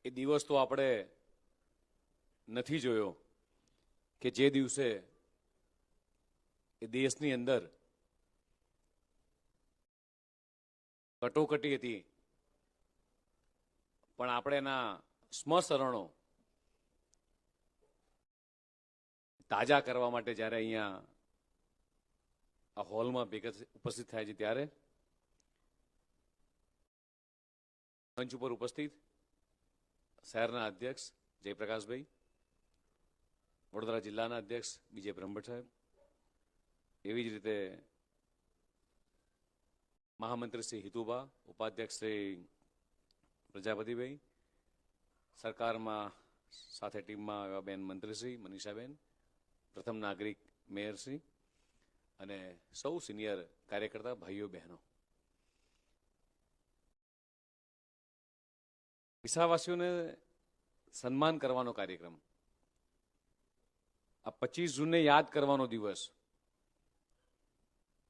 એ દિવસ તો આપણે નથી જોયો કે જે દિવસે એ દેશની અંદર કટોકટી હતી, પણ આપણે એના સ્મશરણો તાજા કરવા માટે જ્યારે અહીંયા આ હોલમાં ઉપસ્થિત થાય છે, ત્યારે મંચ ઉપર ઉપસ્થિત શહેરના અધ્યક્ષ જયપ્રકાશભાઈ, વડોદરા જિલ્લાના અધ્યક્ષ બીજે બ્રહ્મભટ્ટ સાહેબ, એવી જ રીતે મહામંત્રી શ્રી હિતુભા, ઉપાધ્યક્ષ શ્રી પ્રજાપતિભાઈ, સરકારમાં સાથે ટીમમાં એવા બેન મંત્રીશ્રી મનીષાબેન, પ્રથમ નાગરિક મેયરશ્રી અને સૌ સિનિયર કાર્યકર્તા ભાઈઓ બહેનો, વિસાવાસીઓને સન્માન કરવાનો કાર્યક્રમ, આ 25 જૂનને યાદ કરવાનો દિવસ.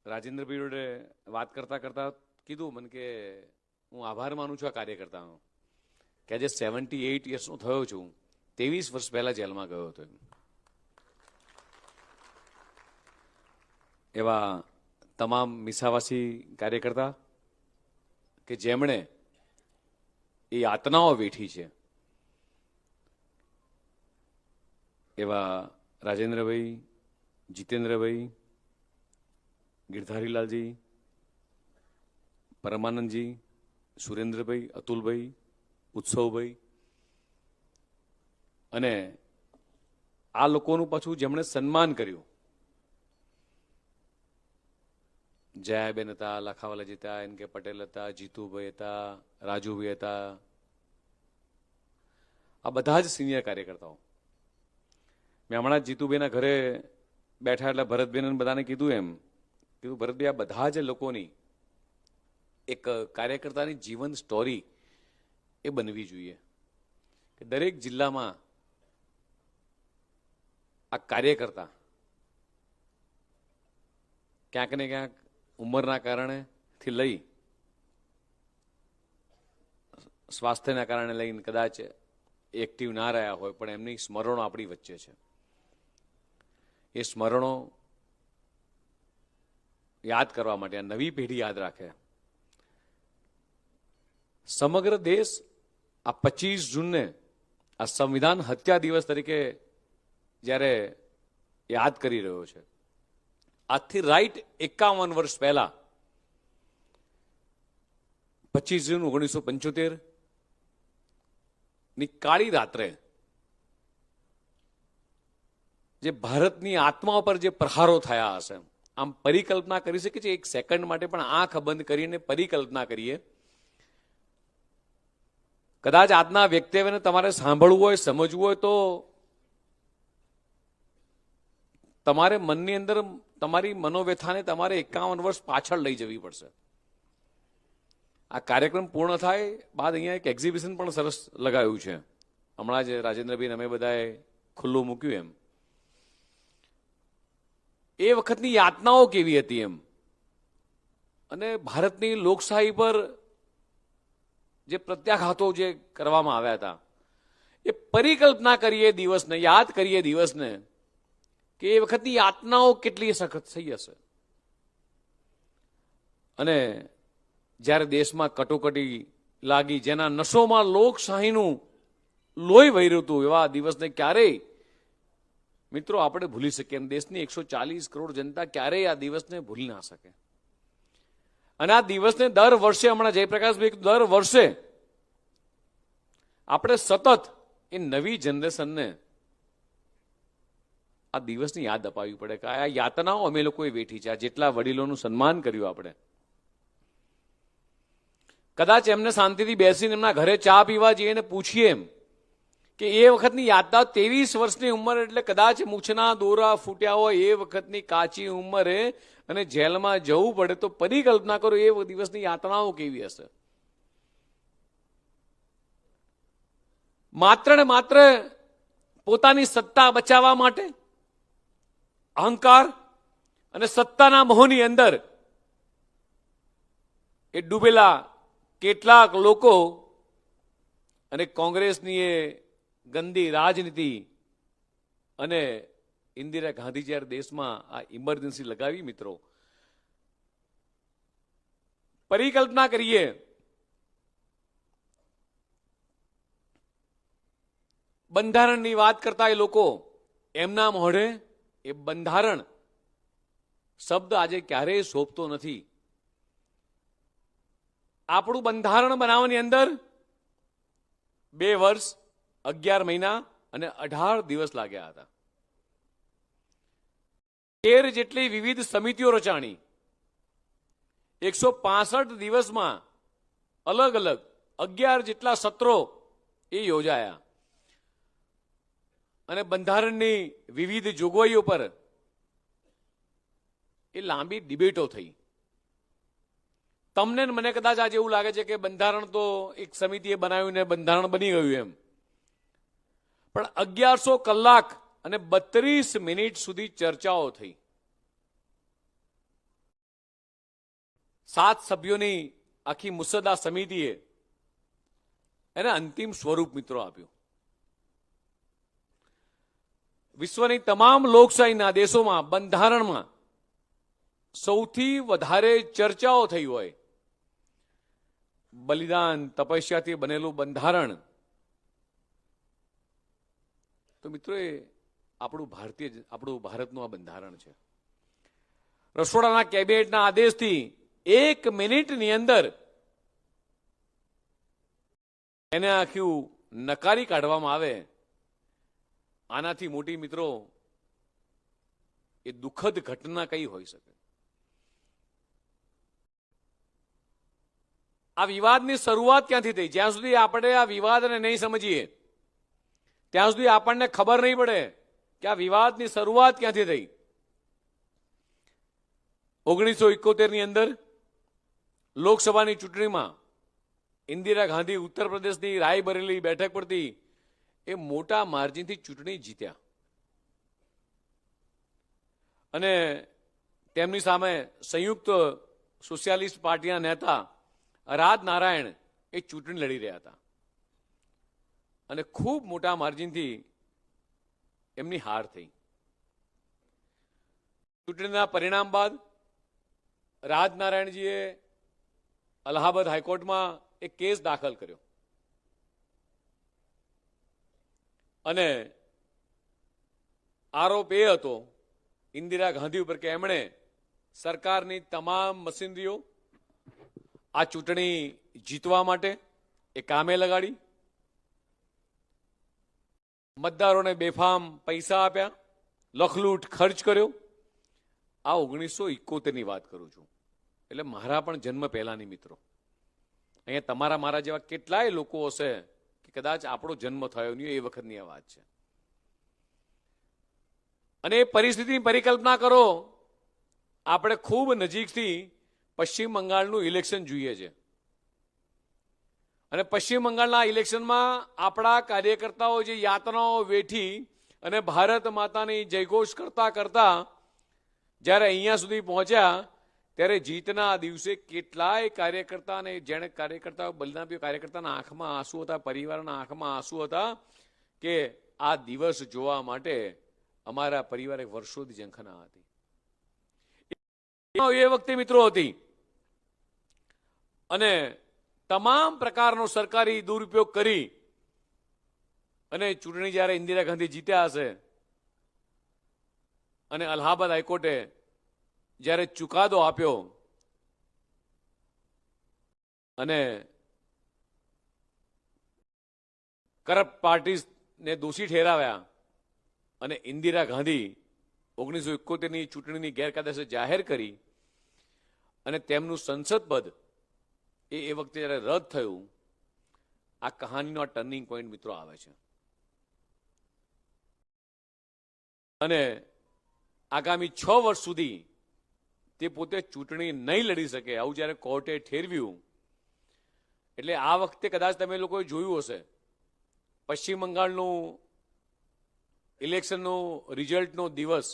રાજેન્દ્રભાઈ જોડે વાત કરતા કરતા કીધું મને કે હું આભાર માનું છું આ કાર્યકર્તાનો કે આજે 78 યર્સનો થયો છું, 23 વર્ષ પહેલા જેલમાં ગયો હતો. એવા તમામ મિસાવાસી કાર્યકર્તા કે જેમણે એ યાતનાઓ વેઠી છે, એવા રાજેન્દ્રભાઈ, જીતેન્દ્રભાઈ, ગિરધારીલાલજી, પરમાનંદજી, સુરેન્દ્રભાઈ, અતુલભાઈ, ઉત્સવભાઈ, અને આ લોકોનું પાછું જેમણે સન્માન કર્યું, જયાબેન હતા, લખાવાલાજી હતા, એન કે પટેલ હતા, જીતુભાઈ હતા, રાજુભાઈ હતા, આ બધા જ સિનિયર કાર્યકર્તાઓ. મેં હમણાં જીતુભાઈના ઘરે બેઠા એટલે ભરતભાઈને બધાને કીધું ભરતભાઈ, આ બધા જ લોકોની એક કાર્યકર્તાની જીવન સ્ટોરી એ બનવી જોઈએ કે દરેક જિલ્લામાં આ કાર્યકર્તા ક્યાંક ને ક્યાંક ઉંમરના કારણેથી લઈ સ્વાસ્થ્યના કારણે લઈને કદાચ એક્ટિવ ના રહ્યા હોય, પણ એમની સ્મરણો આપણી વચ્ચે છે. એ સ્મરણો યાદ કરવા માટે આ નવી પેઢી યાદ રાખે. સમગ્ર દેશ આ 25 જૂનને આ સંવિધાન હત્યા દિવસ તરીકે જ્યારે યાદ કરી રહ્યો છે, આજથી રાઈટ 51 વર્ષ પહેલા 25 જૂન 1975 ની કાળી રાત્રે જે ભારતની આત્મા પર જે પ્રહારો થયા હશે, આમ પરિકલ્પના કરી શકે છે એક સેકન્ડ માટે, પણ આંખ બંધ કરીને પરિકલ્પના કરીએ. કદાચ આજના વક્તવ્યને તમારે સાંભળવું હોય, સમજવું હોય, તો તમારે મનની અંદર તમારી મનોવ્યથાને તમારે 51 વર્ષ પાછળ લઈ જવી પડશે. આ કાર્યક્રમ પૂર્ણ થાય બાદ અહીંયા એક એક્ઝિબિશન પણ સરસ લગાવ્યું છે, હમણાં જ રાજેન્દ્રભાઈ અમે બધાએ ખુલ્લું મૂક્યું. એમ એ વખતની યાતનાઓ કેવી હતી એમ, અને ભારતની લોકશાહી પર જે પ્રત્યાઘાતો જે કરવામાં આવ્યા હતા, એ પરિકલ્પના કરીએ દિવસને, યાદ કરીએ દિવસને કે એ વખતની યાતનાઓ કેટલી સખત થઈ હશે. અને જ્યારે દેશમાં કટોકટી લાગી, જેના નશોમાં લોકશાહીનું લોહી વહી રહ્યું હતું, એવા દિવસને ક્યારેય મિત્રો આપણે ભૂલી શકીએ એમ. દેશની 140 કરોડ જનતા ક્યારેય આ દિવસને ભૂલી ના શકે. અને આ દિવસને દર વર્ષે, હમણાં જયપ્રકાશભાઈ, દર વર્ષે આપણે સતત એ નવી જનરેશનને આ દિવસની યાદ અપાવવી પડે કે આ યાતનાઓ અમે લોકોએ વેઠી છે. આ જેટલા વડીલોનું સન્માન કર્યું આપણે, કદાચ એમને શાંતિથી બેસીને એમના ઘરે ચા પીવા જઈએ ને પૂછીએ એમ કે એ વખતની યાદદાસ્ત, 23 વર્ષની ઉંમર એટલે કદાચ મૂછના દોરા ફૂટ્યા હોય એ વખતની કાચી ઉંમરે અને જેલમાં જવું પડે, તો પરિકલ્પના કરો એ દિવસની યાતનાઓ કેવી હશે. માત્ર ને માત્ર પોતાની સત્તા બચાવવા માટે અહંકાર અને સત્તાના મોહની અંદર એ ડૂબેલા કેટલાક લોકો અને કોંગ્રેસની એ ગંદી રાજનીતિ અને ઇન્દિરા ગાંધી જ્યારે દેશમાં આ ઇમરજન્સી લગાવી મિત્રો, પરિકલ્પના કરીએ બંધારણની વાત કરતા એ લોકો, એમના મોઢે એ બંધારણ શબ્દ આજે ક્યારેય શોભતો નથી. આપણું બંધારણ બનાવવાની અંદર 2 વર્ષ 11 મહિના અને 18 દિવસ લાગ્યા હતા. 13 જેટલી વિવિધ સમિતિઓ રચાણી, 165 દિવસમાં અલગ અલગ 11 જેટલા સત્રો એ યોજાયા અને બંધારણની વિવિધ જોગવાઈઓ પર એ લાંબી ડિબેટો થઈ. તમને મને કદાચ આજે એવું લાગે છે કે બંધારણ તો એક સમિતિએ બનાવ્યું ને બંધારણ બની ગયું એમ, પણ 1100 કલાક અને 32 મિનિટ સુધી ચર્ચાઓ થઈ. 7 સભ્યોની આખી મુસદ્દા સમિતિએ એને અંતિમ સ્વરૂપ મિત્રો આપ્યું. વિશ્વની તમામ લોકશાહીના દેશોમાં બંધારણમાં સૌથી વધારે ચર્ચાઓ થઈ હોય બલિદાન તપસ્યાથી બનેલું બંધારણ તો મિત્રો એ આપણું ભારતનું આ બંધારણ છે. રસોડાના કેબિનેટના આદેશથી 1 મિનિટની અંદર એને આખું નકારી કાઢવામાં આવે, આનાથી મોટી મિત્રો એ દુઃખદ ઘટના કઈ હોઈ શકે? આ વિવાદની શરૂઆત ક્યાંથી થઈ? જ્યાં સુધી આપણે આ વિવાદને નહીં સમજીએ ત્યાં સુધી આપણને ખબર નહીં પડે કે આ વિવાદની શરૂઆત ક્યાંથી થઈ. 1971 ની અંદર લોકસભાની ચૂંટણીમાં ઇન્દિરા ગાંધી ઉત્તર પ્રદેશની રાયબરેલી બેઠક પરથી એ મોટા માર્જિનથી ચૂંટણી જીત્યા અને તેમની સામે સંયુક્ત સોશિયાલિસ્ટ પાર્ટીના નેતા રાજ નારાયણ એ ચૂંટણી લડી રહ્યા હતા અને ખૂબ મોટા માર્જિનથી એમની હાર થઈ. ચૂંટણીના પરિણામ બાદ રાજ નારાયણજીએ અલ્હાબાદ હાઈકોર્ટમાં એક કેસ દાખલ કર્યો અને આરોપ એ હતો ઇન્દિરા ગાંધી ઉપર કે એમણે સરકારની તમામ મશીનરીઓ આ ચૂંટણી જીતવા માટે એ કામે લગાડી, મતદારોને બેફામ પૈસા આપ્યા, લખલૂટ ખર્ચ કર્યો. આ 1971 ની વાત કરું છું, એટલે મારા પણ જન્મ પહેલાની મિત્રો. અહીંયા તમારા મારા જેવા કેટલાય લોકો હશે કે કદાચ આપણો જન્મ થયો નહીં એ વખતની આ વાત છે. અને એ પરિસ્થિતિની પરિકલ્પના કરો, આપણે ખૂબ નજીકથી પશ્ચિમ બંગાળનું ઇલેક્શન જોઈએ છે અને પશ્ચિમ બંગાળના ઇલેક્શનમાં આપણા કાર્યકર્તાઓ જે યાતનાઓ વેઠી અને ભારત માતાની જયઘોષ કરતા કરતા જ્યારે અહીંયા સુધી પહોંચ્યા ત્યારે જીતના દિવસે કેટલાય કાર્યકર્તા અને જેણે કાર્યકર્તાઓ બલિદાન આપ્યું, કાર્યકર્તાના આંખમાં આંસુ હતા, પરિવારના આંખમાં આંસુ હતા કે આ દિવસ જોવા માટે અમારા પરિવારે વર્ષોથી ઝંખના હતી. એ વખતે મિત્રો હતી અને તમામ પ્રકારનો સરકારી દુરુપયોગ કરી અને ચૂંટણી જ્યારે ઇન્દિરા ગાંધી જીત્યા હશે અને અલ્હાબાદ હાઈકોર્ટે જ્યારે ચુકાદો આપ્યો અને કરપ્ટ પાર્ટીને દોષી ઠેરાવ્યા અને ઇન્દિરા ગાંધી 1971 ની ચૂંટણીની ગેરકાયદેસર જાહેર કરી અને તેમનું સંસદ પદ એ વખતે જ્યારે રદ થયું, આ કહાનીનો ટર્નિંગ પોઈન્ટ મિત્રો આવે છે. અને આગામી 6 વર્ષ સુધી તે પોતે ચૂંટણી નહીં લડી શકે આવું જ્યારે કોર્ટે ઠેરવ્યું, એટલે આ વખતે કદાચ તમે લોકોએ જોયું હશે પશ્ચિમ બંગાળનું ઇલેક્શનનો રિઝલ્ટનો દિવસ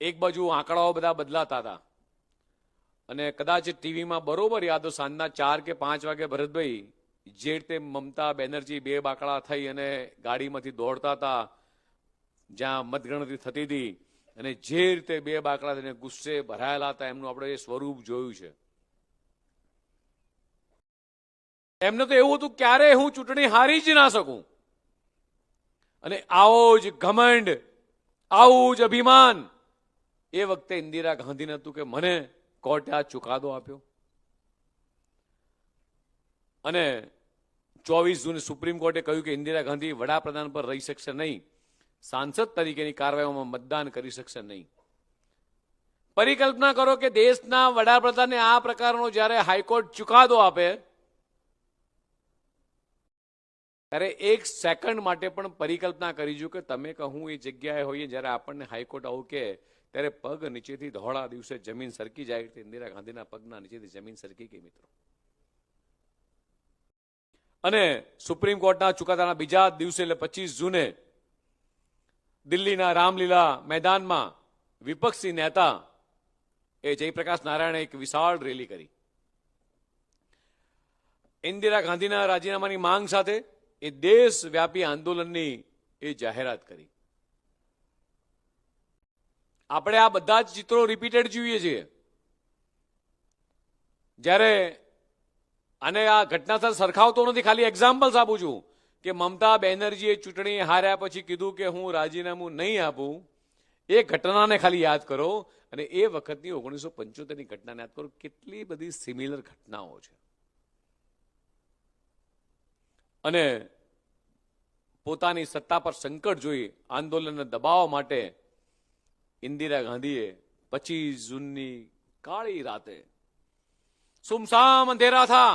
એક બાજુ આંકડાઓ બધા બદલાતા હતા અને કદાચ ટીવીમાં બરોબર યાદ સાંજના 4 કે 5 વાગે ભરતભાઈ જે રીતે મમતા બેનર્જી બે બાકડા થઈ અને ગાડીમાંથી દોડતા હતા જ્યાં મતગણતરી થતી હતી અને જે રીતે બે બાકડા થઈને ગુસ્સે ભરાયેલા હતા એમનું આપણે એ સ્વરૂપ જોયું છે. એમને તો એવું હતું ક્યારે હું ચૂંટણી હારી જ ના શકું અને આવો જ ઘમંડ, આવું જ અભિમાન એ વખતે ઇન્દિરા ગાંધીને હતું કે મને કોર્ટે આ ચુકાદો આપ્યો અને 24 જૂને સુપ્રીમ કોર્ટે કહ્યું કે ઇન્દિરા ગાંધી વડાપ્રધાન પર રહી શકશે નહીં, સાંસદ તરીકેની કાર્યવાહીમાં મતદાન કરી શકશે નહીં. પરિકલ્પના કરો કે દેશના વડાપ્રધાનને આ પ્રકારનો જ્યારે હાઈકોર્ટ ચુકાદો આપે ત્યારે એક સેકન્ડ માટે પણ પરિકલ્પના કરી જો કે તમે કહું એ જગ્યાએ હોઈએ જ્યારે આપણને હાઈકોર્ટ આવું કે ત્યારે પગ નીચેથી ધોળા દિવસે જમીન સરકી જાય. ઇન્દિરા ગાંધીના પગના નીચેથી જમીન સરકી ગઈ મિત્રો. અને સુપ્રીમ કોર્ટના ચુકાદાના બીજા દિવસે એટલે 25 જૂને દિલ્હીના રામલીલા મેદાનમાં વિપક્ષી નેતા એ જયપ્રકાશ નારાયણે એક વિશાળ રેલી કરી. ઇન્દિરા ગાંધીના રાજીનામાની માંગ સાથે એ દેશવ્યાપી આંદોલનની એ જાહેરાત કરી. આપણે આ બધા જ ચિત્રો રિપીટેડ જોઈએ છીએ. જ્યારે અને આ ઘટના સાથે સરખાવતો નથી, ખાલી એક્ઝામ્પલ્સ આપું છું કે મમતા બેનર્જીએ ચૂંટણી હાર્યા પછી કીધું કે હું રાજીનામું નહીં આપું. એ ઘટનાને ખાલી યાદ કરો અને એ વખતની 1975ની ઘટનાને યાદ કરો. કેટલી બધી સિમિલર ઘટનાઓ છે. અને પોતાની સત્તા પર સંકટ જોઈ આંદોલનને દબાવવા માટે ઇન્દિરા ગાંધીએ 25 જૂનની કાળી રાતે સુમસામ અંધેરા થા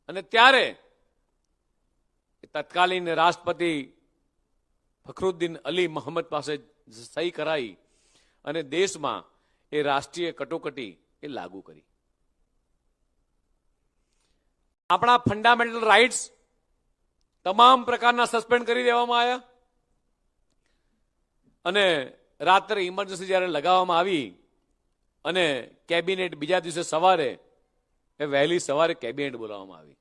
અને ત્યારે તત્કાલીન રાષ્ટ્રપતિ ફખરુદ્દીન અલી મોહમ્મદ પાસે સહી કરાઈ અને દેશમાં એ રાષ્ટ્રીય કટોકટી એ લાગુ કરી. આપણા ફંડામેન્ટલ રાઇટ્સ તમામ પ્રકારના સસ્પેન્ડ કરી દેવામાં આવ્યા અને રાત્રે ઇમરજન્સી જ્યારે લગાવવામાં આવી અને કેબિનેટ બીજા દિવસે સવારે એ વહેલી સવારે કેબિનેટ બોલાવવામાં આવી.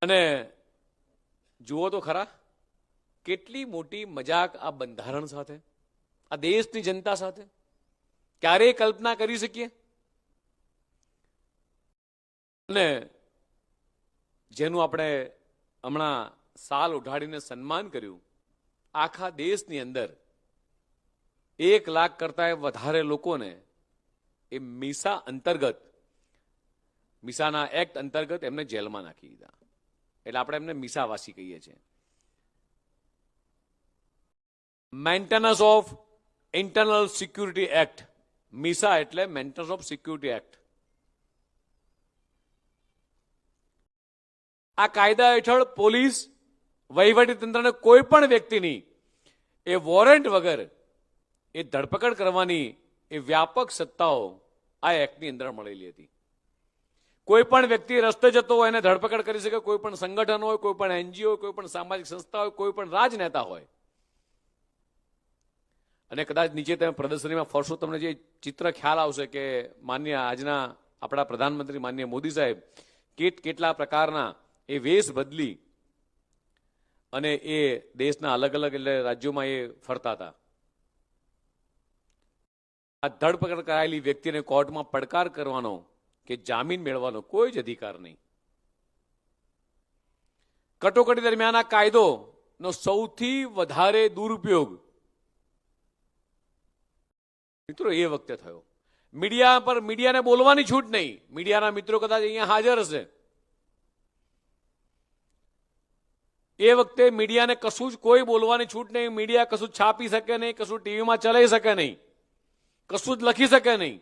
અને જુઓ તો ખરા કેટલી મોટી મજાક આ બંધારણ સાથે, આ દેશની જનતા સાથે ક્યારેય કલ્પના કરી શકીએ? અને જેનું આપણે હમણાં સાલ ઉઠાડીને સન્માન કર્યું, આખા દેશની અંદર 1 લાખ કરતા વધારે લોકોને એ મીસા અંતર્ગત, મીસાના એક્ટ અંતર્ગત એમને જેલમાં નાખી દીધા. એટલે આપણે એમને મીસાવાસી કહીએ છીએ. Maintenance of internal security act, MISA એટલે મેન્ટેનન્સ ઓફ સિક્યુરિટી એક્ટ. આ કાયદા હેઠળ પોલીસ વહીવટી તંત્રને કોઈ પણ વ્યક્તિની એ વોરંટ વગર એ ધરપકડ કરવાની એ વ્યાપક સત્તાઓ આ એક્ટની અંદર મળેલી હતી. કોઈ પણ વ્યક્તિ રસ્તે જતો હોય એને ધરપકડ કરી શકે, કોઈ પણ સંગઠન હોય, કોઈ પણ એનજીઓ, કોઈ પણ સામાજિક સંસ્થા હોય, કોઈ પણ રાજનેતા હોય. અને કદાચ નીચે તમે પ્રદર્શનીમાં ફરશો તમને જે ચિત્ર ખ્યાલ આવશે કે માન્ય આજના આપણા પ્રધાનમંત્રી માન્ય મોદી સાહેબ કેટલા પ્રકારના એ વેશ બદલી અને એ દેશના અલગ અલગ એટલે રાજ્યોમાં એ ફરતા હતા. આ ધરપકડ કરાયેલી વ્યક્તિને કોર્ટમાં પડકાર કરવાનો કે જામીન મેળવવાનો કોઈ જ અધિકાર નહીં. કટોકટી દરમિયાન આ કાયદોનો સૌથી વધારે દુરુપયોગ મિત્રો એ વખતે થયો. મીડિયા પર મીડિયાને બોલવાની છૂટ નહીં. મીડિયાના મિત્રો કદાચ અહીંયા હાજર હશે. એ વખતે મીડિયાને કશું જ કોઈ બોલવાની છૂટ નહીં. મીડિયા કશું છાપી શકે નહીં, કશું ટીવીમાં ચલાવી શકે નહીં, કશું જ લખી શકે નહીં.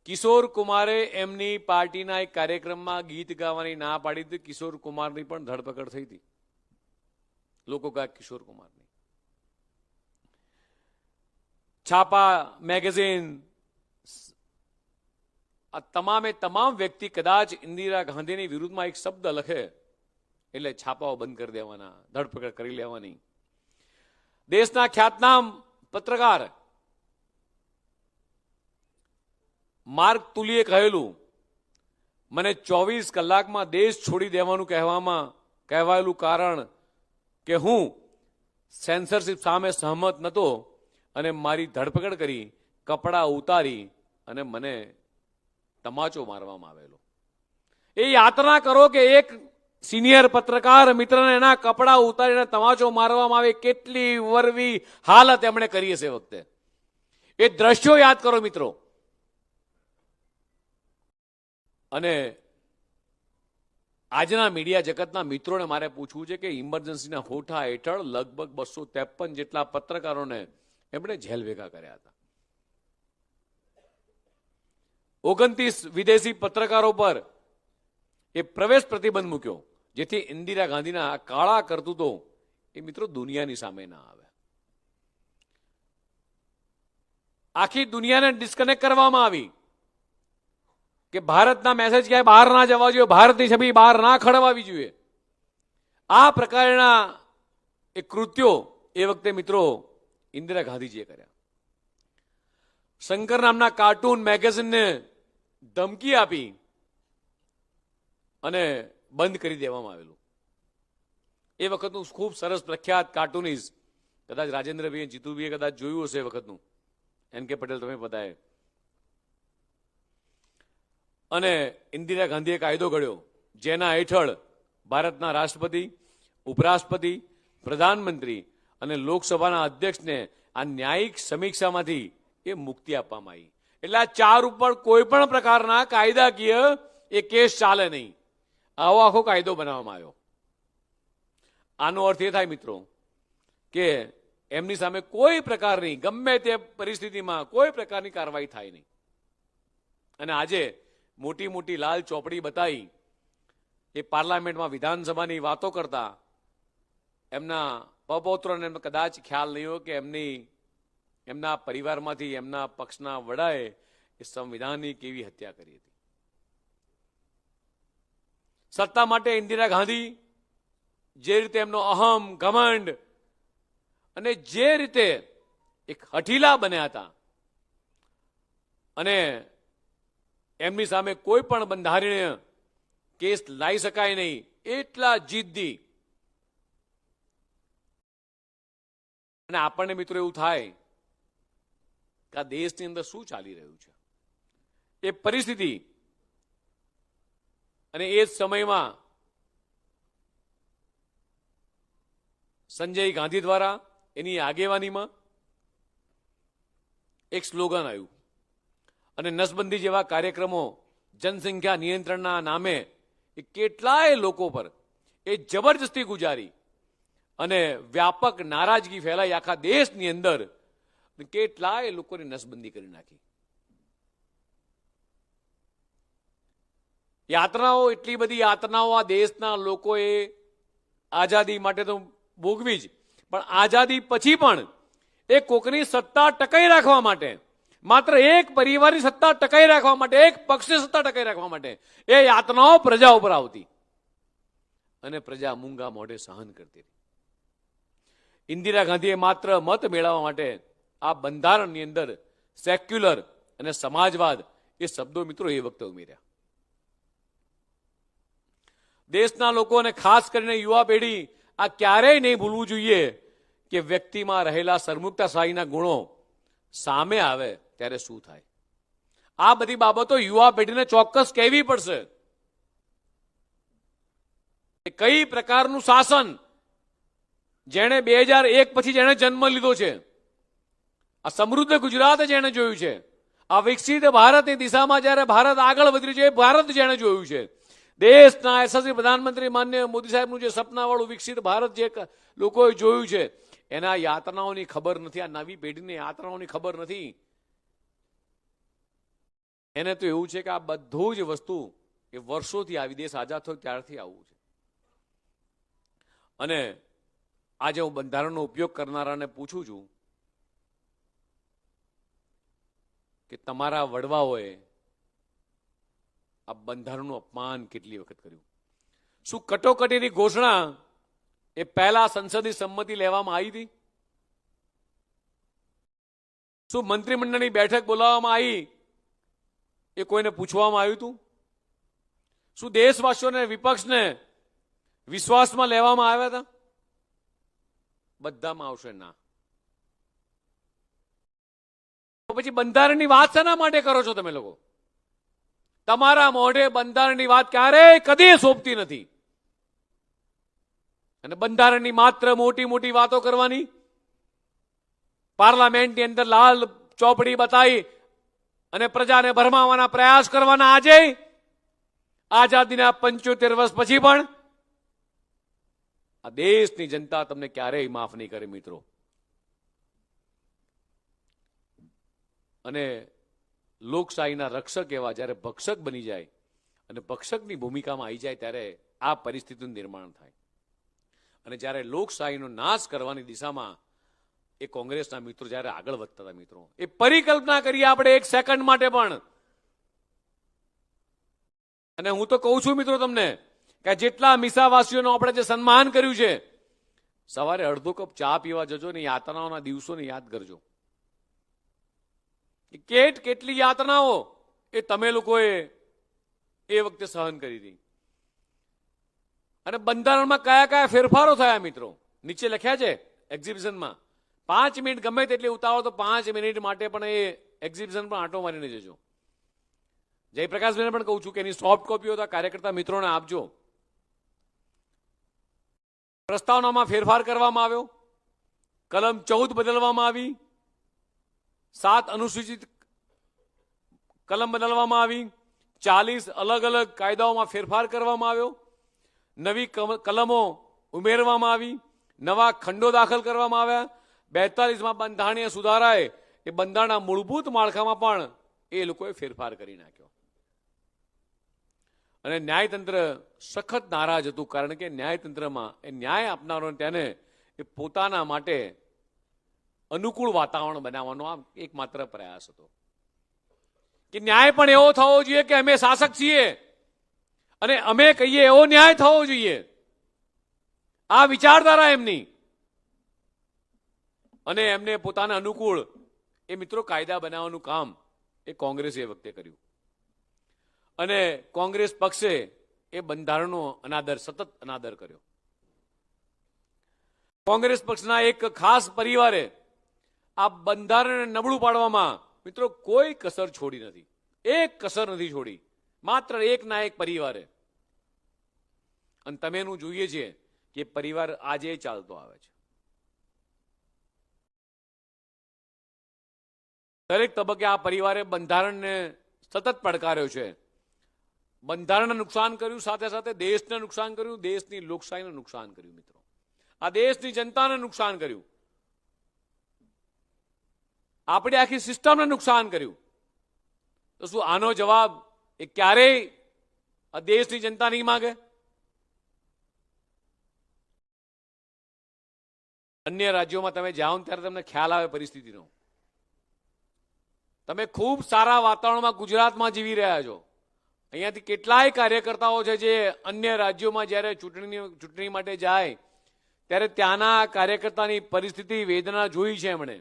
કિશોર કુમારે એમની પાર્ટીના એક કાર્યક્રમમાં ગીત ગાવાની ના પાડી હતી. કિશોર કુમારની પણ ધરપકડ થઈ હતી. લોકો ગાય કિશોર કુમારની. છાપા, મેગેઝિન, આ તમામે તમામ વ્યક્તિ કદાચ ઇન્દિરા ગાંધીની વિરુદ્ધમાં એક શબ્દ લખે એટલે છાપાઓ બંધ કરી દેવાના, ધરપકડ કરી લેવાની. દેશના ખ્યાતનામ પત્રકાર માર્ક તુલીએ કહેલું મને 24 કલાકમાં દેશ છોડી દેવાનું કહેવાયેલું કારણ કે હું સેન્સરશિપ સામે સહમત નહોતો અને મારી ધરપકડ કરી, કપડાં ઉતારી અને મને તમાચો મારવામાં આવેલો. એ યાતના કરો કે એક સિનિયર પત્રકાર મિત્રને એના કપડાં ઉતારીને તમાચો મારવામાં આવે, કેટલી વરવી હાલત એમણે કરી હશે એ વખતે. એ દ્રશ્યો યાદ કરો મિત્રો. અને આજના મીડિયા જગતના મિત્રોને મારે પૂછવું છે કે ઇમરજન્સીના હોઠા હેઠળ લગભગ 253 જેટલા પત્રકારોને એમણે જેલ ભેગા કર્યા હતા. 29 વિદેશી પત્રકારો પર એ પ્રવેશ પ્રતિબંધ મૂક્યો, જેથી ઇન્દિરા ગાંધીના કાળા કરતૂતો એ મિત્રો દુનિયાની સામે ના આવે. આખી દુનિયાને ડિસ્કનેક્ટ કરવામાં આવી કે ભારતના મેસેજ ક્યાંય બહાર ના જવા જોઈએ, ભારતની છબી બહાર ના ખડવાવી જોઈએ. આ પ્રકારના એ કૃત્યો એ વખતે મિત્રો ઇન્દિરા ગાંધીજીએ કર્યા. શંકર નામના કાર્ટૂન મેગેઝિનને ધમકી આપી અને બંધ કરી દેવામાં આવેલું. એ વખતનું ખૂબ સરસ પ્રખ્યાત કાર્ટૂનિસ્ટ, કદાચ રાજેન્દ્રભાઈ જીતુભાઈએ કદાચ જોયું હશે એ વખતનું, એન કે પટેલ તમે બતાવે. અને ઇન્દિરા ગાંધીએ કાયદો ઘડ્યો જેના હેઠળ ભારતના રાષ્ટ્રપતિ, ઉપરાષ્ટ્રપતિ, પ્રધાનમંત્રી અને લોકસભાના અધ્યક્ષને આ ન્યાયિક સમીક્ષામાંથી એ મુક્તિ આપવામાં આવી. એટલે આ 4 ઉપર કોઈ પણ પ્રકારના કાયદાકીય એ કેસ ચાલે નહીં. આવો આખો કાયદો બનાવવામાં આવ્યો. આનો અર્થ એ થાય મિત્રો કે એમની સામે કોઈ પ્રકારની ગમે તે પરિસ્થિતિમાં કોઈ પ્રકારની કાર્યવાહી થાય નહીં. અને આજે મોટી મોટી લાલ ચોપડી બતાવી એ પાર્લામેન્ટમાં વિધાનસભાની વાતો કરતા એમના પપૌત્રોને કદાચ ખ્યાલ નહીં હોય કે એમના પરિવારમાંથી એમના પક્ષના વડાએ એ સંવિધાનની કેવી હત્યા કરી હતી. સત્તા માટે ઇન્દિરા ગાંધી જે રીતે એમનો અહમ, ઘમંડ અને જે રીતે એક હઠીલા બન્યા હતા અને એમની સામે કોઈ પણ બંધારણીય કેસ લાવી શકાય નહીં એટલા જિદ્દી. અને આપણને મિત્રો એવું થાય કે આ દેશની અંદર શું ચાલી રહ્યું છે, એ પરિસ્થિતિ અને એ જ સમયમાં સંજય ગાંધી દ્વારા એની આગેવાનીમાં એક સ્લોગન આવ્યું અને નસબંધી જેવા કાર્યક્રમો જનસંખ્યા નિયંત્રણના નામે એ કેટલાય લોકો પર એ જબરજસ્તી ગુજારી અને વ્યાપક નારાજગી ફેલાઈ આખા દેશની અંદર. કેટલાય લોકોની નસબંધી કરી નાખી. યાતનાઓ, એટલી બધી યાતનાઓ આ દેશના લોકોએ આઝાદી માટે તો ભોગવી જ, પણ આઝાદી પછી પણ એ કોકની સત્તા ટકાઈ રાખવા માટે, માત્ર એક પરિવારની સત્તા ટકાઈ રાખવા માટે, એક પક્ષની સત્તા ટકાઈ રાખવા માટે એ યાતનાઓ પ્રજા ઉપર આવતી અને પ્રજા મૂંગા મોઢે સહન કરતી. ઇન્દિરા ગાંધીએ માત્ર મત મેળવવા માટે આ બંધારણની અંદર સેક્યુલર અને સમાજવાદ એ શબ્દો મિત્રો એ વખતે ઉમેર્યા. દેશના લોકો અને ખાસ કરીને યુવા પેઢી આ ક્યારેય નહીં ભૂલવું જોઈએ કે વ્યક્તિમાં રહેલા સરમુક્તાશાહીના ગુણો સામે આવે ત્યારે શું થાય. આ બધી બાબતો યુવા પેઢીને ચોક્કસ કહેવી પડશે. કઈ પ્રકારનું શાસન જેણે 2001 પછી જેણે જન્મ લીધો છે, આ સમૃદ્ધ ગુજરાત જેણે જોયું છે, આ વિકસિત ભારતની દિશામાં જ્યારે ભારત આગળ વધી રહ્યું છે, ભારત જેણે જોયું છે, દેશના યશસ્વી પ્રધાનમંત્રી માનનીય મોદી સાહેબનું જે સપનાવાળું વિકસિત ભારત જે લોકોએ જોયું છે, એના યાતનાઓની ખબર નથી. આ નવી પેઢીને યાતનાઓની ખબર નથી. એને તો એવું છે કે આ બધું જ વસ્તુ એ વર્ષોથી આવી, દેશ આઝાદ થયો ત્યારથી આવું છે. અને આજે હું બંધારણનો ઉપયોગ કરનારાને પૂછું છું કે તમારા વડવાઓએ આ બંધારણનું અપમાન કેટલી વખત કર્યું? શું કટોકટીની ઘોષણા એ પહેલા સંસદની સંમતિ લેવામાં આવી હતી? શું મંત્રીમંડળની બેઠક બોલાવવામાં આવી એ કોઈને પૂછવામાં આવ્યું હતું? શું દેશવાસીઓને વિપક્ષને વિશ્વાસમાં લેવામાં આવ્યા હતા? બધામાં આવશે ના. તો પછી બંધારણની વાત શેના માટે કરો છો તમે લોકો? તમારા મોઢે બંધારણની વાત ક્યારેય કદી સોંપતી નથી. અને બંધારણની માત્ર મોટી મોટી વાતો કરવાની, પાર્લામેન્ટની અંદર લાલ ચોપડી બતાવી અને પ્રજાને ભરમાવવાના પ્રયાસ કરવાના. આજે આઝાદીના 75 વર્ષ પછી પણ આ દેશની જનતા તમને ક્યારેય માફ નહીં કરે મિત્રો. અને લોકશાહીના રક્ષક એવા જ્યારે ભક્ષક બની જાય અને ભક્ષકની ભૂમિકામાં આવી જાય ત્યારે આ પરિસ્થિતિનું નિર્માણ થાય. અને જ્યારે લોકશાહીનો નાશ કરવાની દિશામાં એ કોંગ્રેસના મિત્રો જ્યારે આગળ વધતા હતા મિત્રો, એ પરિકલ્પના કરીએ આપણે એક સેકન્ડ માટે પણ. અને હું તો કહું છું મિત્રો તમને કે જેટલા મીસાવાસીઓનો આપણે જે સન્માન કર્યું છે, સવારે અડધો કપ ચા પીવા જજો ને યાતનાઓના દિવસોને યાદ કરજો. કેટલી યાતનાઓ એ તમે લોકોએ એ વખતે સહન કરી હતી. અને બંધારણમાં કયા કયા ફેરફારો થયા મિત્રો નીચે લખ્યા છે એક્ઝિબિશનમાં. 5 મિનિટ ગમે તેટલી ઉતાવળ તો 5 મિનિટ માટે પણ એ એક્ઝિબિશન પણ આંટો મારીને જજો. જયપ્રકાશભાઈને પણ કહું છું કે એની સોફ્ટ કોપીઓ તો કાર્યકર્તા મિત્રોને આપજો. પ્રસ્તાવનામાં ફેરફાર કરવામાં આવ્યો, કલમ 14 બદલવામાં આવી, 7 અનુસૂચિત કલમ બદલવામાં આવી, 40 અલગ અલગ કાયદાઓમાં ફેરફાર કરવામાં આવ્યો, નવી કલમો ઉમેરવામાં આવી, નવા ખંડો દાખલ કરવામાં આવ્યા. 42માં બંધારણીય સુધારાએ એ બંધારણના મૂળભૂત માળખામાં પણ એ લોકોએ ફેરફાર કરી નાખ્યો. અને ન્યાયતંત્ર સખત નારાજ હતું, કારણ કે ન્યાયતંત્રમાં એ ન્યાય આપનારો તેને એ પોતાના માટે અનુકૂળ વાતાવરણ બનાવવાનો આ એકમાત્ર પ્રયાસ હતો કે ન્યાય પણ એવો થવો જોઈએ કે અમે શાસક છીએ અને અમે કહીએ એવો ન્યાય થવો જોઈએ. આ વિચારધારા એમની. અને એમને પોતાના અનુકૂળ એ મિત્રો કાયદા બનાવવાનું કામ એ કોંગ્રેસે એ વખતે કર્યું. અને કોંગ્રેસ પક્ષે એ બંધારણનો અનાદર, સતત અનાદર કર્યો. કોંગ્રેસ પક્ષના એક ખાસ પરિવારે આ બંધારણને નબળું પાડવામાં મિત્રો કોઈ કસર છોડી નથી. એક કસર નથી છોડી, માત્ર એકના એક પરિવારે. અને તમે એનું જોઈએ છે કે પરિવાર આજે ચાલતો આવે છે. દરેક તબક્કે આ પરિવારે બંધારણને સતત પડકાર્યો છે. બંધારણને નુકસાન કર્યું, સાથે સાથે દેશને નુકસાન કર્યું, દેશની લોકશાહીને નુકસાન કર્યું મિત્રો. આ દેશની જનતાને નુકસાન કર્યું, આપણી આખી સિસ્ટમને નુકસાન કર્યું. તો શું આનો જવાબ એ ક્યારેય આ દેશની જનતા નહીં માંગે? અન્ય રાજ્યોમાં તમે જાઓ ત્યારે તમને ખ્યાલ આવે પરિસ્થિતિનો. તમે ખૂબ સારા વાતાવરણમાં ગુજરાતમાં જીવી રહ્યા છો. અહીંયાથી કેટલાય કાર્યકર્તાઓ છે જે અન્ય રાજ્યોમાં જ્યારે ચૂંટણી માટે જાય ત્યારે ત્યાંના કાર્યકર્તાની પરિસ્થિતિ, વેદના જોઈ છે એમણે.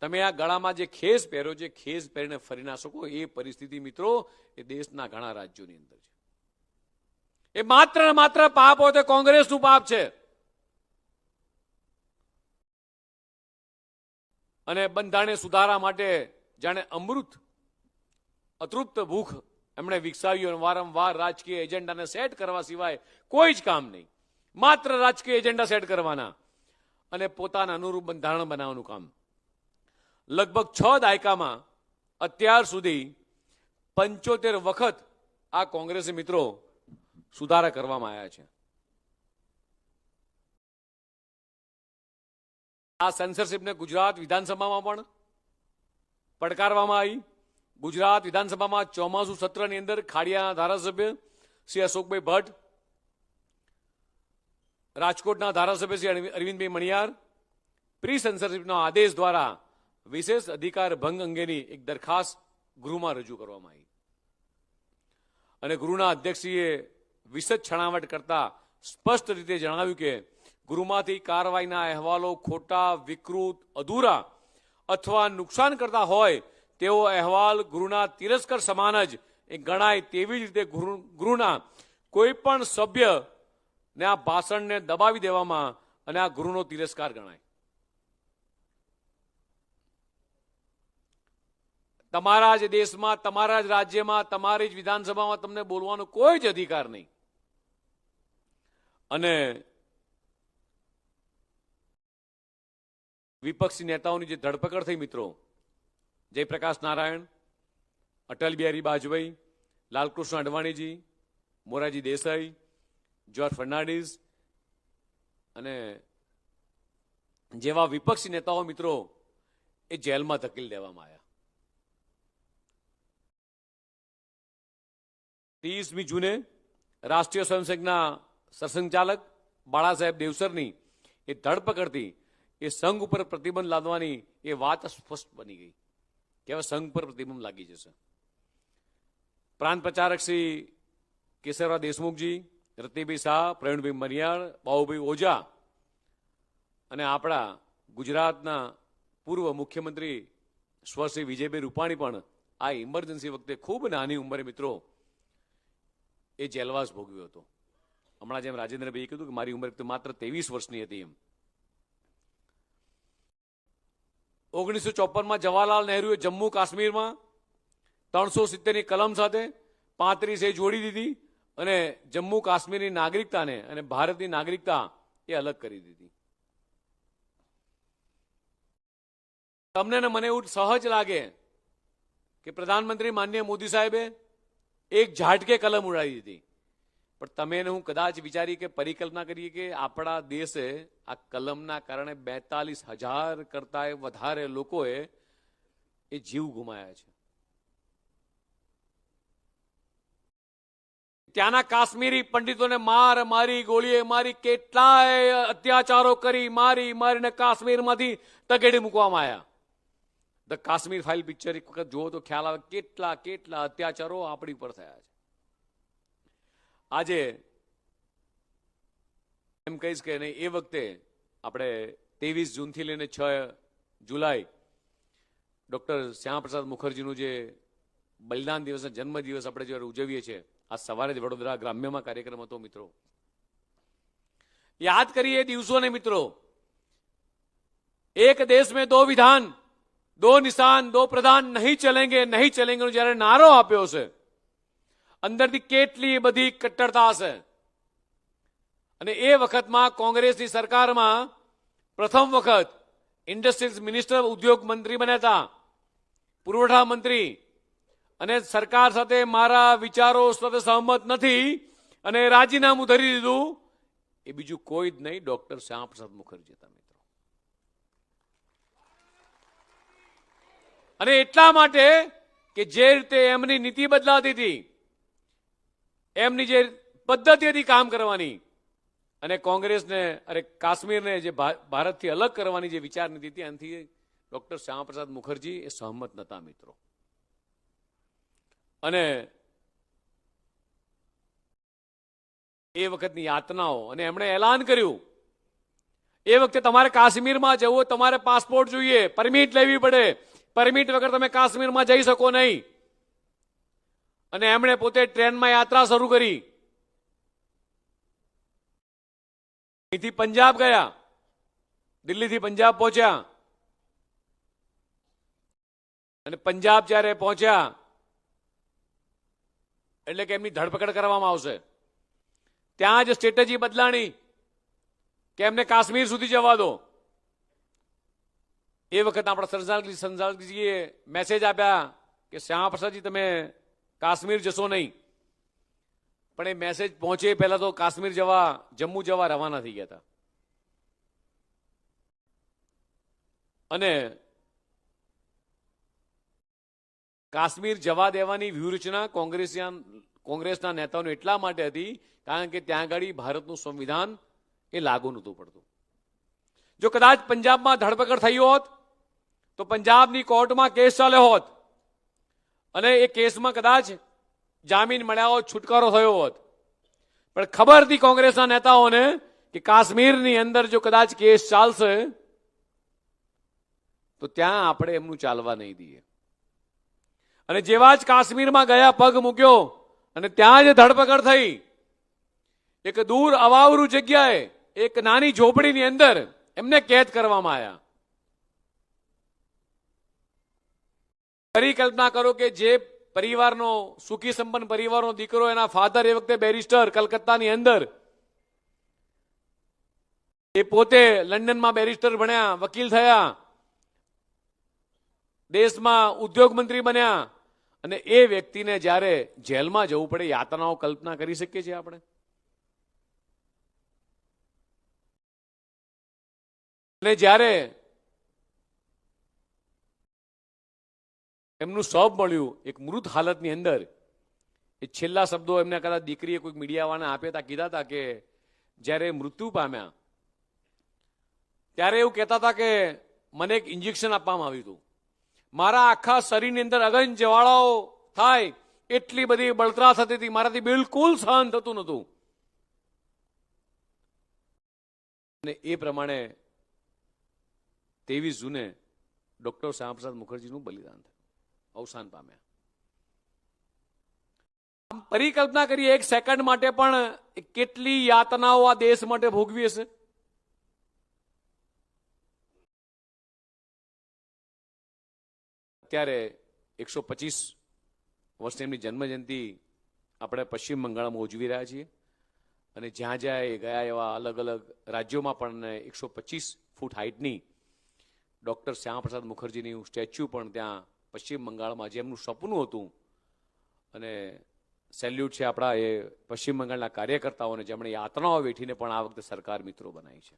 તમે આ ગળામાં જે ખેસ પહેરો છે, ખેસ પહેરીને ફરી ના શકો એ પરિસ્થિતિ મિત્રો એ દેશના ઘણા રાજ્યોની અંદર છે. એ માત્ર ને માત્ર પાપ હોય તો કોંગ્રેસનું પાપ છે. અને બંધારણીય સુધારા માટે જાણે અમૃત અતૃપ્ત ભૂખ એમણે વિકસાવ્યું. વારંવાર રાજકીય એજન્ડાને સેટ કરવા સિવાય કોઈ જ કામ નહીં. માત્ર રાજકીય એજન્ડા સેટ કરવાના અને પોતાના અનુરૂપ બંધારણ બનાવવાનું કામ. લગભગ 6 દાયકામાં અત્યાર સુધી 75 વખત આ કોંગ્રેસી મિત્રો સુધારા કરવામાં આવ્યા છે. આ સેન્સરશિપને ગુજરાત વિધાનસભામાં પણ પડકારવામાં આવી. ગુજરાત વિધાનસભામાં ચોમાસુ સત્રની અંદર ખાડિયાના ધારાસભ્ય શ્રી અશોકભાઈ ભટ્ટ, રાજકોટના ધારાસભ્ય શ્રી અરવિંદભાઈ મણિયાર પ્રી સેન્સરશિપના આદેશ દ્વારા વિશેષ અધિકાર ભંગ અંગેની એક દરખાસ્ત ગૃહમાં રજૂ કરવામાં આવી. અને ગૃહના અધ્યક્ષીએ વિશદ છણાવટ કરતા સ્પષ્ટ રીતે જણાવ્યું કે ગૃહમાંથી કાર્યવાહીના અહેવાલો ખોટા, વિકૃત, અધૂરા અથવા નુકસાન કરતા હોય તેવો અહેવાલ ગૃહના તિરસ્કર સમાન જ એ ગણાય તેવી જ રીતે ગૃહના કોઈ પણ સભ્યને આ ભાષણને દબાવી દેવામાં અને આ ગૃહનો તિરસ્કાર ગણાય. તમારા જ દેશમાં, તમારા જ રાજ્યમાં, તમારી જ વિધાનસભામાં તમને બોલવાનો કોઈ જ અધિકાર નહીં. અને વિપક્ષી નેતાઓની જે ધરપકડ થઈ મિત્રો, જયપ્રકાશ નારાયણ, અટલ બિહારી વાજપેયી, લાલકૃષ્ણ અડવાણીજી, મોરારજી દેસાઈ, જ્યોર્જ ફર્નાન્ડીઝ અને જેવા વિપક્ષી નેતાઓ મિત્રો એ જેલમાં ધકેલી દેવામાં આવ્યા. 30મી જૂને રાષ્ટ્રીય સ્વયંસેવકના સરસંઘચાલક બાળા સાહેબ દેવસરની એ ધરપકડથી એ સંઘ ઉપર પ્રતિબંધ લાદવાની એ વાત સ્પષ્ટ બની ગઈ કે હવે સંઘ પર પ્રતિબંધ લાગી જશે. પ્રાંત પ્રચારક શ્રી કેશવરાવ દેશમુખજી, રતિભાઈ શાહ, પ્રવીણભાઈ મરિયાળ, બાબુભાઈ ઓઝા અને આપણા ગુજરાતના પૂર્વ મુખ્યમંત્રી શ્રી વિજયભાઈ રૂપાણી પણ આ ઇમરજન્સી વખતે ખૂબ નાની ઉંમરે મિત્રો એ જેલવાસ ભોગવ્યો હતો. હમણાં જેમ રાજેન્દ્રભાઈએ કીધું કે મારી ઉંમર તો માત્ર 23 વર્ષની હતી એમ. 1954માં જવાહરલાલ નહેરુએ જમ્મુ કાશ્મીરમાં 370ની કલમ સાથે 35 જોડી દીધી અને જમ્મુ કાશ્મીરની નાગરિકતાને અને ભારતની નાગરિકતા એ અલગ કરી દીધી. તમને ને મને એવું સહજ લાગે કે પ્રધાનમંત્રી માનનીય મોદી સાહેબે એક ઝાટકે કલમ ઉડાડી દીધી, પણ તમે હું કદાચ વિચારી કે પરિકલ્પના કરીએ કે આપણા દેશે આ કલમના કારણે 42,000 કરતા વધારે લોકોએ એ જીવ ગુમાયા છે. ત્યાંના કાશ્મીરી પંડિતોને મારી ગોળીએ મારી, કેટલાય અત્યાચારો કરી મારીને કાશ્મીરમાંથી તગેડી મૂકવામાં આવ્યા. ધ કાશ્મીર ફાઇલ પિક્ચર એક વખત જુઓ તો ખ્યાલ આવે કેટલા અત્યાચારો આપણી પર થયા છે. આજે એમ કહીશ કે નહીં, એ વખતે આપણે 23 જૂનથી લઈને 6 જુલાઈ ડોક્ટર શ્યામપ્રસાદ મુખર્જીનું જે બલિદાન દિવસ, જન્મ દિવસ આપણે જ્યારે ઉજવીએ છીએ, આ સવારે જ વડોદરા ગ્રામ્યમાં કાર્યક્રમ હતો મિત્રો. યાદ કરીએ દિવસોને મિત્રો. એક દેશ में 2 વિધાન, 2 નિશાન, 2 પ્રધાન નહીં ચલેંગે જ્યારે નારો આપ્યો છે, અંદરથી કેટલી બધી કટ્ટરતા હશે. અને એ વખતમાં કોંગ્રેસની સરકારમાં પ્રથમ વખત ઇન્ડસ્ટ્રીઝ મિનિસ્ટર, ઉદ્યોગ મંત્રી બન્યા હતા, પુરવઠા મંત્રી, અને સરકાર સાથે મારા વિચારો સાથે સહમત નથી અને રાજીનામું ધરી દીધું. એ બીજું કોઈ જ નહીં, ડોક્ટર શ્યામપ્રસાદ મુખર્જી હતા મિત્રો. અને એટલા માટે કે જે રીતે એમની નીતિ બદલાતી હતી, એમની જે પદ્ધતિ હતી કામ કરવાની, અને કોંગ્રેસને કાશ્મીરને જે ભારતથી અલગ કરવાની જે વિચાર નીતિ હતી, એનાથી ડોક્ટર શ્યામપ્રસાદ મુખર્જી એ સહમત નહોતા મિત્રો. અને એ વખતની યાતનાઓ, અને એમણે એલાન કર્યું એ વખતે તમારે કાશ્મીરમાં જવું, તમારે પાસપોર્ટ જોઈએ, પરમિટ લેવી પડે, પરમિટ વગર તમે કાશ્મીરમાં જઈ શકો નહીં. અને એમણે પોતે ટ્રેનમાં યાત્રા શરૂ કરી. અહીંથી પંજાબ ગયા, દિલ્હીથી પંજાબ પહોંચ્યા, અને પંજાબ જ્યારે પહોંચ્યા એટલે કે એમની ધરપકડ કરવામાં આવશે. ત્યાં જ સ્ટ્રેટેજી બદલાણી કે એમને કાશ્મીર સુધી જવા દો. એ વખત આપણા સંજાલજીએ મેસેજ આપ્યા કે શ્યામપ્રસાદજી તમે કાશ્મીર જશો નહીં. પણ એ મેસેજ પહોંચે પહેલા તો કાશ્મીર જવા, જમ્મુ જવા રવાના થઈ ગયા હતા. અને કાશ્મીર જવા દેવાની વ્યૂહરચના કોંગ્રેસના નેતાઓને એટલા માટે હતી કારણ કે ત્યાં આગળ ભારતનું સંવિધાન એ લાગુ નહોતું પડતું. જો કદાચ પંજાબમાં ધરપકડ થઈ હોત તો પંજાબની કોર્ટમાં કેસ ચાલ્યો હોત અને એ કેસમાં કદાચ જામીન મળ્યા હોત, છુટકારો થયો હોત. પણ ખબર હતી કોંગ્રેસના નેતાઓને કે કાશ્મીરની અંદર જો કદાચ કેસ ચાલશે તો ત્યાં આપણે એમનું ચાલવા નહીં દઈએ. અને જેવા જ કાશ્મીરમાં ગયા, પગ મૂક્યો અને ત્યાં જ ધરપકડ થઈ. એક દૂર અવાવરું જગ્યાએ એક નાની ઝોપડીની અંદર એમને કેદ કરવામાં આવ્યા. ફરી કલ્પના કરો કે જે પરિવારનો, સુખી સંપન્ન પરિવારનો દીકરો, એના ફાધર એ વખતે બેરિસ્ટર કલકત્તાની અંદર, એ પોતે લંડનમાં બેરિસ્ટર ભણ્યા, વકીલ થયા, દેશમાં ઉદ્યોગ મંત્રી બન્યા, અને એ વ્યક્તિને જ્યારે જેલમાં જવું પડે, યાતનાઓ કલ્પના કરી શકીએ છીએ આપણે? અને જ્યારે એમનું શબ મળ્યું એક મૃત હાલતની અંદર, એ છેલ્લા શબ્દો એમને કદાચ દીકરીએ કોઈક મીડિયાવાળાને આપ્યા હતા, કીધા હતા કે જ્યારે મૃત્યુ પામ્યા ત્યારે એવું કહેતા હતા કે મને એક ઇન્જેક્શન આપવામાં આવ્યું હતું, મારા આખા શરીરની અંદર અગન જ્વાળાઓ થાય એટલી બધી બળતરા થતી હતી, મારાથી બિલકુલ સહન થતું નહોતું. અને એ પ્રમાણે 23 જૂને ડોક્ટર શ્યામાપ્રસાદ મુખર્જીનું બલિદાન થયું, અવસાન પામ્યા. આમ પરિકલ્પના કરીએ એક સેકન્ડ માટે પણ કેટલી યાતનાઓ આ દેશ માટે ભોગવી હશે. અત્યારે 125 વર્ષની એમની જન્મજયંતિ આપણે પશ્ચિમ બંગાળમાં ઉજવી રહ્યા છીએ, અને જ્યાં જ્યાં એ ગયા એવા અલગ અલગ રાજ્યોમાં પણ 125 ફૂટ હાઇટની ડોક્ટર શ્યામાપ્રસાદ મુખર્જીની સ્ટેચ્યુ પણ ત્યાં પશ્ચિમ બંગાળમાં, જેમનું સપનું હતું. અને સેલ્યુટ છે આપણા એ પશ્ચિમ બંગાળના કાર્યકર્તાઓને, જેમણે યાતનાઓ વેઠીને પણ આ વખતે સરકાર મિત્રો બનાવી છે.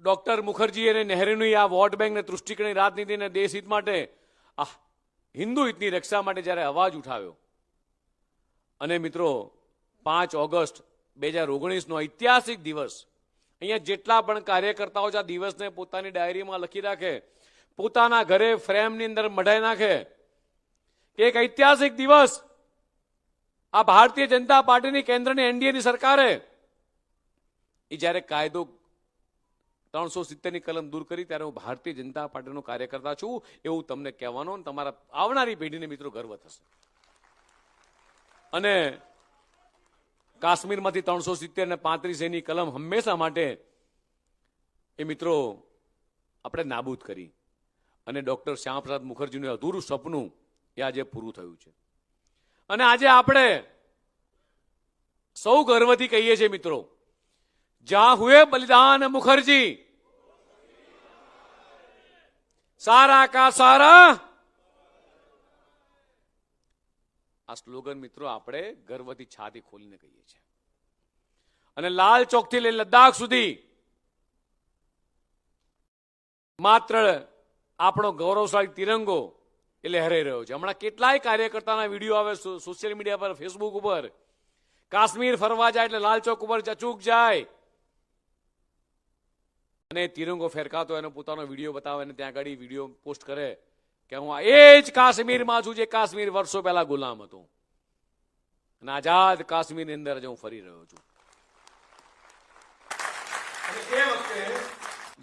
ડોક્ટર મુખર્જી અને નહેરુની આ વોટ બેંક ને તૃષ્ટિકરણની રાજનીતિ અને દેશ હિત માટે, આ હિન્દુ હિતની રક્ષા માટે જ્યારે અવાજ ઉઠાવ્યો, અને મિત્રો 5 ઓગસ્ટ 2019નો ઐતિહાસિક દિવસ, અહીંયા જેટલા પણ કાર્યકર્તાઓ છે આ દિવસને પોતાની ડાયરીમાં લખી રાખે, પોતાના ઘરે ફ્રેમની અંદર મઢાઈ નાખે કે એક ઐતિહાસિક દિવસ આ ભારતીય જનતા પાર્ટીની કેન્દ્રની એનડીએની સરકારે એ જ્યારે કાયદો 370ની કલમ દૂર કરી, ત્યારે હું ભારતીય જનતા પાર્ટીનો કાર્યકર્તા છું એવું તમને કહેવાનો, અને તમારા આવનારી પેઢીને મિત્રો ગર્વ થશે. અને કાશ્મીરમાંથી 370 અને 35 એની કલમ હંમેશા માટે એ મિત્રો આપણે નાબૂદ કરી, અને ડોક્ટર શ્યામાપ્રસાદ મુખર્જીનું અધૂરું સપનું એ આજે પૂરું થયું છે. અને આજે આપણે સૌ ગર્વથી કહીએ છીએ મિત્રો, જહાં હુએ બલિદાન મુખર્જી, સારા કા સારા. આ સ્લોગન મિત્રો આપણે ગર્વથી છાતી ખોલીને કહીએ છીએ. અને લાલ ચોકથી લઈ લદ્દાખ સુધી માત્ર આપણો ગૌરવશાળી તિરંગો એ લહેરાઈ રહ્યો છે. હમણાં કેટલાય કાર્યકર્તાના વિડીયો આવે સોશિયલ મીડિયા પર, ફેસબુક ઉપર, કાશ્મીર ફરવા જાય એટલે લાલ ચોક ઉપર અચૂક જાય અને તિરંગો ફેરકાતો એનો પોતાનો વિડીયો બતાવે, અને ત્યાં આગળ વિડીયો પોસ્ટ કરે કે હું એ જ કાશ્મીરમાં છું જે કાશ્મીર વર્ષો પહેલા ગુલામ હતું, અને આઝાદ કાશ્મીરની અંદર જ હું ફરી રહ્યો છું.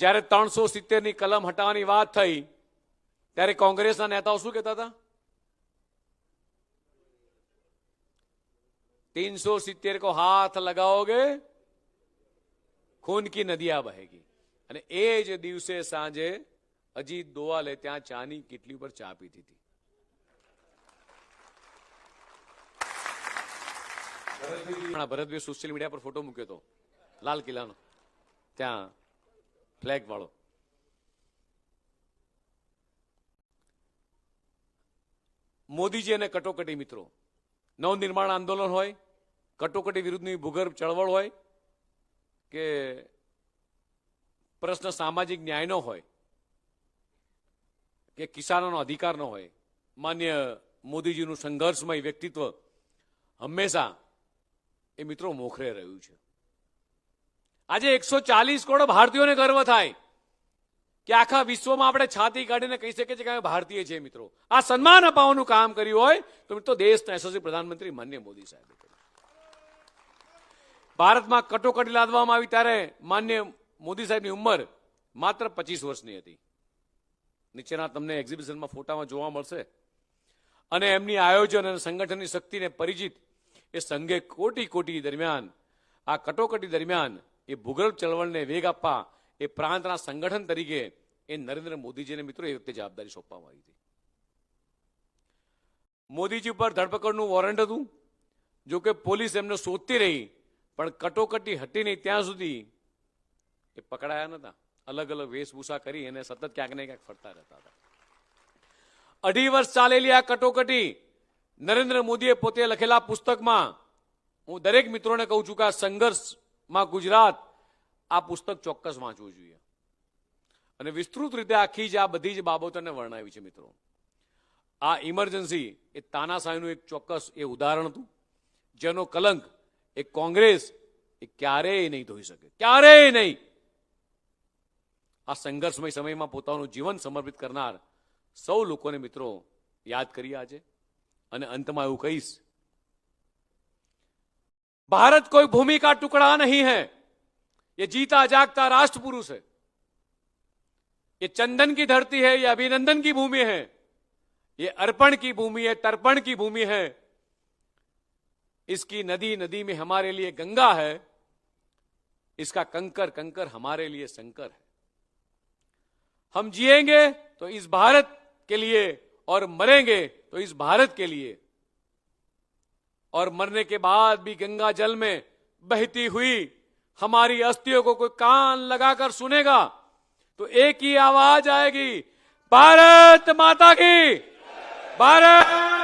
જ્યારે 370ની કલમ હટાવવાની વાત થઈ ત્યારે કોંગ્રેસના નેતાઓ શું કહેતા હતા? 370 કો હાથ લગાઓગે ખૂન કી નદિયા બહેગી. અને એ જ દિવસે સાંજે અજીત દોવાલે ત્યાં ચાની કીટલી ઉપર ચા પીધી હતી. ભરતભાઈ સોશિયલ મીડિયા પર ફોટો મૂક્યો હતો લાલ કિલ્લાનો, ત્યાં ફ્લેગ વાળો. મોદીજી અને કટોકટી મિત્રો, નવનિર્માણ આંદોલન હોય, કટોકટી વિરુદ્ધની ભૂગર્ભ ચળવળ હોય, કે પ્રશ્ન સામાજિક ન્યાયનો હોય, કે કિસાનોનો અધિકારનો હોય, માન્ય મોદીજીનું સંઘર્ષમય વ્યક્તિત્વ હંમેશા એ મિત્રો મોખરે રહ્યું છે. આજે 140 કરોડ ભારતીયોને ગર્વ થાય કે આખા વિશ્વમાં આપણે છાતી કાઢીને કહી શકીએ છીએ કે અમે ભારતીય છીએ. મિત્રો આ સન્માન અપાવવાનું કામ કર્યું હોય તો મિત્રો દેશના યશસ્વી પ્રધાનમંત્રી માન્ય મોદી સાહેબે કર્યું. ભારતમાં કટોકટી લાદવામાં આવી ત્યારે માન્ય મોદી સાહેબની ઉંમર માત્ર 25 વર્ષની હતી. નીચેના તમને એક્ઝિબિશનમાં ફોટામાં જોવા મળશે. અને એમની આયોજન અને સંગઠનની શક્તિને પરિચિત એ સંઘે કોટી દરમિયાન આ કટોકટી દરમિયાન એ ભૂગર્ભ ચળવળને વેગ આપવા એ પ્રાંતના સંગઠન તરીકે એ નરેન્દ્ર મોદીજીને મિત્રો એ વખતે જવાબદારી સોંપવામાં આવી હતી. મોદીજી પર ધરપકડનું વોરંટ હતું. જો કે પોલીસ એમને શોધતી રહી, પણ કટોકટી હટી નહીં ત્યાં સુધી એ પકડાયા નતા. અલગ અલગ વેશભૂષા કરી અને સતત ક્યાંક ને ક્યાંક ફરતા રહેતા હતા. 2.5 વર્ષ ચાલેલી આ કટોકટી નરેન્દ્ર મોદીએ પોતે લખેલા પુસ્તકમાં, હું દરેક મિત્રોને કહું છું કે આ સંઘર્ષમાં ગુજરાત આ પુસ્તક ચોક્કસ વાંચવું જોઈએ. અને વિસ્તૃત રીતે આખી જ આ બધી જ બાબતોને વર્ણવી છે. મિત્રો, આ ઇમરજન્સી એ તાનાશાહીનું એક ચોક્કસ એ ઉદાહરણ હતું, જેનો કલંક એ કોંગ્રેસ એ ક્યારેય નહીં ધોઈ શકે, ક્યારેય નહીં. આ સંઘર્ષમય સમયમાં પોતાનું જીવન સમર્પિત કરનાર સૌ લોકોને મિત્રો યાદ કરી આજે. અને અંતમાં એવું કહીશ, भारत कोई भूमि का टुकड़ा नहीं है, ये जीता जागता राष्ट्र पुरुष है. ये चंदन की धरती है, ये अभिनंदन की भूमि है, ये अर्पण की भूमि है, तर्पण की भूमि है. इसकी नदी नदी में हमारे लिए गंगा है, इसका कंकर कंकर हमारे लिए शंकर है. हम जिएंगे तो इस भारत के लिए और मरेंगे तो इस भारत के लिए. और मरने के बाद भी गंगा जल में बहती हुई हमारी अस्थियों को कोई कान लगाकर सुनेगा तो एक ही आवाज आएगी, भारत माता की, भारत